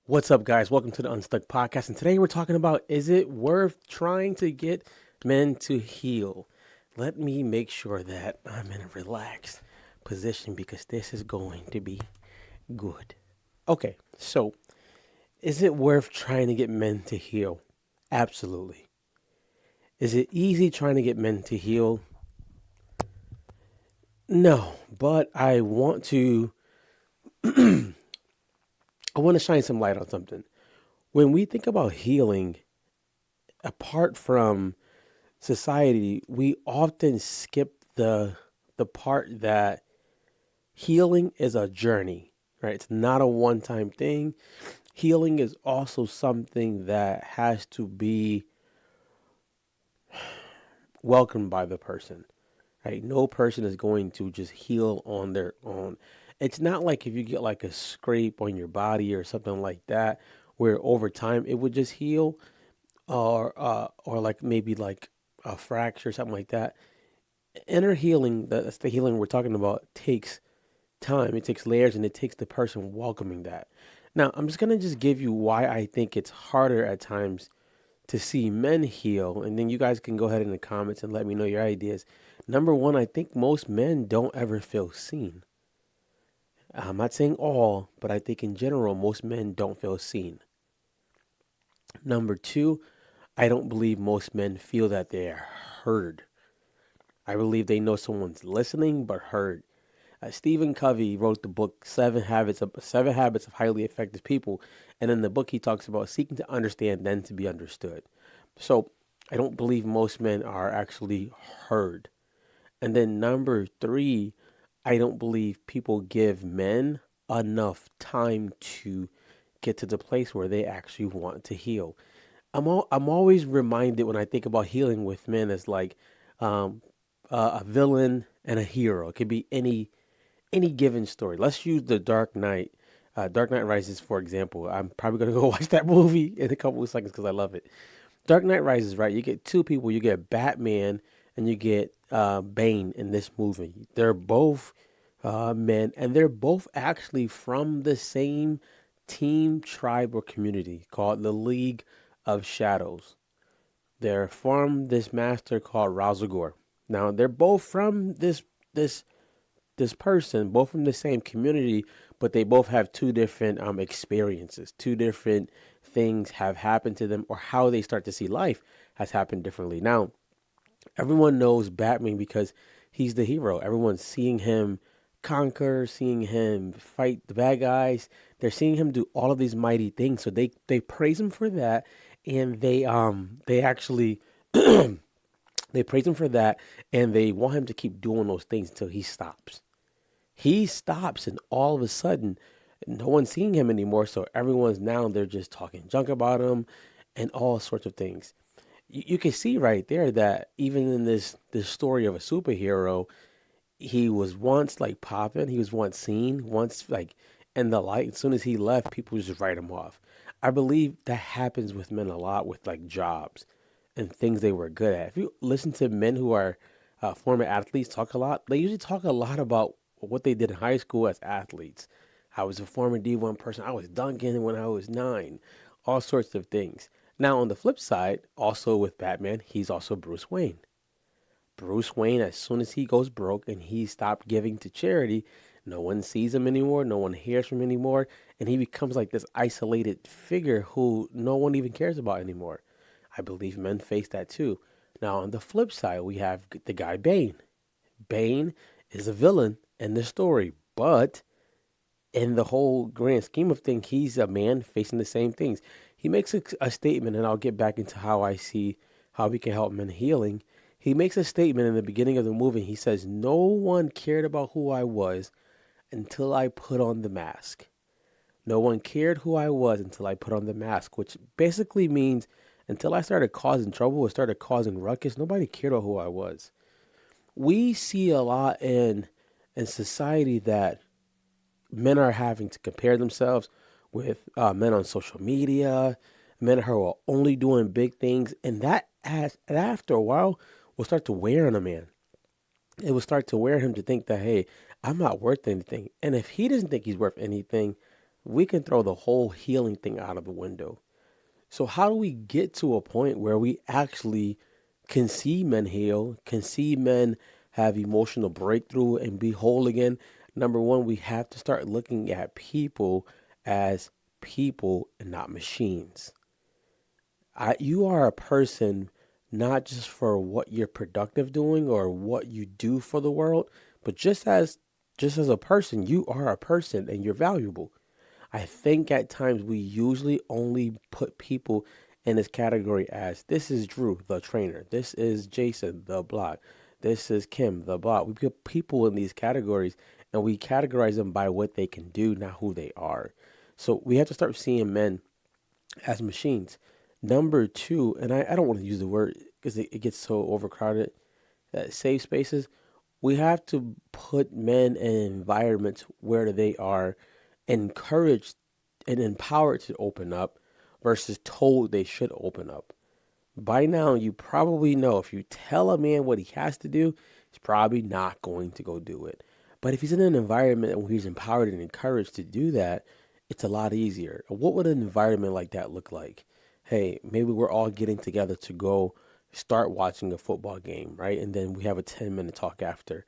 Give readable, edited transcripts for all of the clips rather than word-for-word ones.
What's up, guys? Welcome to the Unstuck Podcast. And today we're talking about, is it worth trying to get men to heal? Let me make sure that I'm in a relaxed position because this is going to be good. Okay, so is it worth trying to get men to heal? Absolutely. Is it easy trying to get men to heal? No, but I want to shine some light on something. When we think about healing, apart from society, we often skip the part that healing is a journey, right? It's not a one-time thing. Healing is also something that has to be welcomed by the person, right? No person is going to just heal on their own. It's not like if you get like a scrape on your body or something like that, where over time it would just heal, or like maybe like a fracture, something like that. Inner healing, that's the healing we're talking about, takes time, it takes layers, and it takes the person welcoming that. Now, I'm just going to just give you why I think it's harder at times to see men heal, and then you guys can go ahead in the comments and let me know your ideas. Number one, I think most men don't ever feel seen. I'm not saying all, but I think in general, most men don't feel seen. Number two, I don't believe most men feel that they are heard. I believe they know someone's listening but heard. Stephen Covey wrote the book Seven Habits of Highly Effective People, and in the book he talks about seeking to understand then to be understood. So I don't believe most men are actually heard. And then number three, I don't believe people give men enough time to get to the place where they actually want to heal. I'm always reminded when I think about healing with men as like um, a villain and a hero. It could be any given story. Let's use the Dark Knight Rises, for example. I'm probably gonna go watch that movie in a couple of seconds because I love it. Dark Knight Rises, right? You get two people. You get Batman and you get Bane in this movie. They're both men, and they're both actually from the same team, tribe, or community called the League of Shadows. They're from this master called Razagor. Now they're both from this this person, both from the same community, but they both have two different experiences. Two different things have happened to them, or how they start to see life has happened differently. Now, everyone knows Batman because he's the hero. Everyone's seeing him conquer, seeing him fight the bad guys. They're seeing him do all of these mighty things, so they praise him for that, and they actually they praise him for that, and they want him to keep doing those things until he stops. He stops, and all of a sudden, no one's seeing him anymore. So everyone's now they're just talking junk about him, and all sorts of things. You can see right there that even in this story of a superhero, he was once like popping. He was once seen, once like in the light. As soon as he left, people just write him off. I believe that happens with men a lot with like jobs and things they were good at. If you listen to men who are former athletes talk a lot, they usually talk a lot about what they did in high school as athletes. I was a former D1 person. I was dunking when I was nine, all sorts of things. Now, on the flip side, also with Batman, he's also Bruce Wayne. Bruce Wayne, as soon as he goes broke and he stopped giving to charity, no one sees him anymore, no one hears from him anymore, and he becomes like this isolated figure who no one even cares about anymore. I believe men face that too. Now, on the flip side, we have the guy Bane. Bane is a villain in the story, but in the whole grand scheme of things, he's a man facing the same things. He makes a statement, and I'll get back into how I see how we can help men healing. He makes a statement in the beginning of the movie. He says, "No one cared about who I was until I put on the mask. No one cared who I was until I put on the mask," which basically means until I started causing trouble or started causing ruckus, nobody cared about who I was. We see a lot in society that men are having to compare themselves with men on social media, men who are only doing big things, and and after a while will start to wear on a man. It will start to wear him to think that, hey, I'm not worth anything, and if he doesn't think he's worth anything, we can throw the whole healing thing out of the window. So how do we get to a point where we actually can see men heal, can see men have emotional breakthrough and be whole again? Number one, we have to start looking at people as people and not machines. You are a person not just for what you're productive doing or what you do for the world, but just as a person, you are a person and you're valuable. I think at times we usually only put people in this category as this is Drew, the trainer. This is Jason, the block. This is Kim, the bot. We put people in these categories and we categorize them by what they can do, not who they are. So we have to start seeing men as machines. Number two, and I don't want to use the word because it gets so overcrowded, safe spaces. We have to put men in environments where they are encouraged and empowered to open up versus told they should open up. By now, you probably know if you tell a man what he has to do, he's probably not going to go do it. But if he's in an environment where he's empowered and encouraged to do that, it's a lot easier. What would an environment like that look like? Hey, maybe we're all getting together to go start watching a football game, right? And then we have a 10-minute talk after.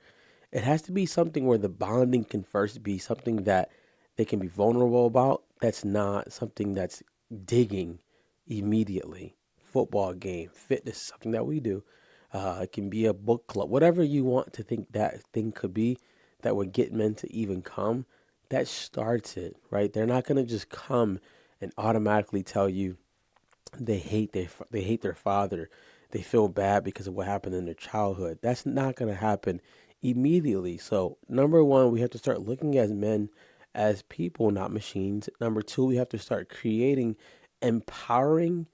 It has to be something where the bonding can first be something that they can be vulnerable about. That's not something that's digging immediately. Football game, fitness, something that we do. It can be a book club, whatever you want to think that thing could be that would get men to even come. That starts it, right? They're not gonna just come and automatically tell you they hate their father. They feel bad because of what happened in their childhood. That's not going to happen immediately. So, number one, we have to start looking at men as people, not machines. Number two, we have to start creating empowering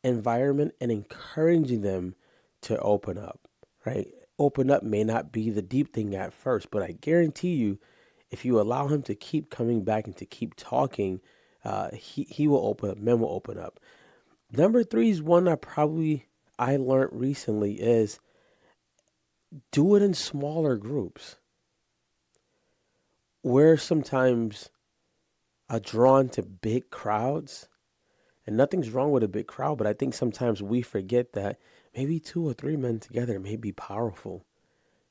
environment and encouraging them to open up, right? Open up may not be the deep thing at first, but I guarantee you, if you allow him to keep coming back and to keep talking, he will open up. Men will open up. Number three is one I learned recently is do it in smaller groups. We're sometimes drawn to big crowds, and nothing's wrong with a big crowd, but I think sometimes we forget that maybe two or three men together may be powerful.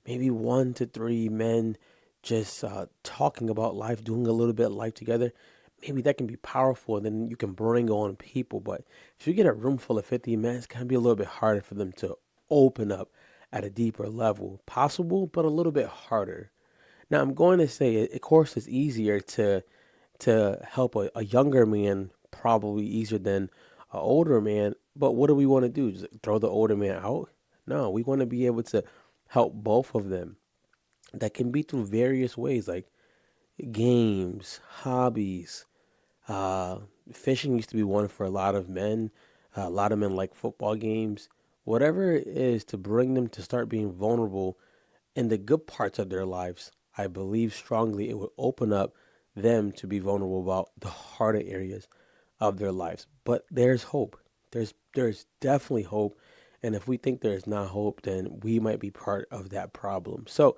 Maybe one to three men just talking about life, doing a little bit of life together. Maybe that can be powerful, and then you can bring on people. But if you get a room full of 50 men, it's going to be a little bit harder for them to open up at a deeper level. Possible, but a little bit harder. Now, I'm going to say, of course, it's easier to help a younger man, probably easier than an older man. But what do we want to do? Just throw the older man out? No, we want to be able to help both of them. That can be through various ways, like games, hobbies. Uh, Fishing used to be one for a lot of men. A lot of men like football games. Whatever it is to bring them to start being vulnerable in the good parts of their lives, I believe strongly it would open up them to be vulnerable about the harder areas of their lives. But there's hope. There's definitely hope. And if we think there's not hope, then we might be part of that problem. So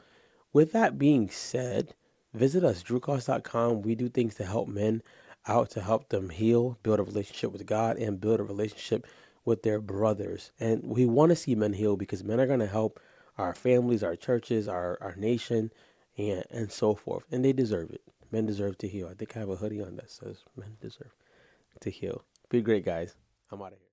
with that being said, visit us, drewcost.com. We do things to help men out, to help them heal, build a relationship with God, and build a relationship with their brothers. And we want to see men heal because men are going to help our families, our churches, our nation, and so forth. And they deserve it. Men deserve to heal. I think I have a hoodie on that says men deserve to heal. Be great, guys. I'm out of here.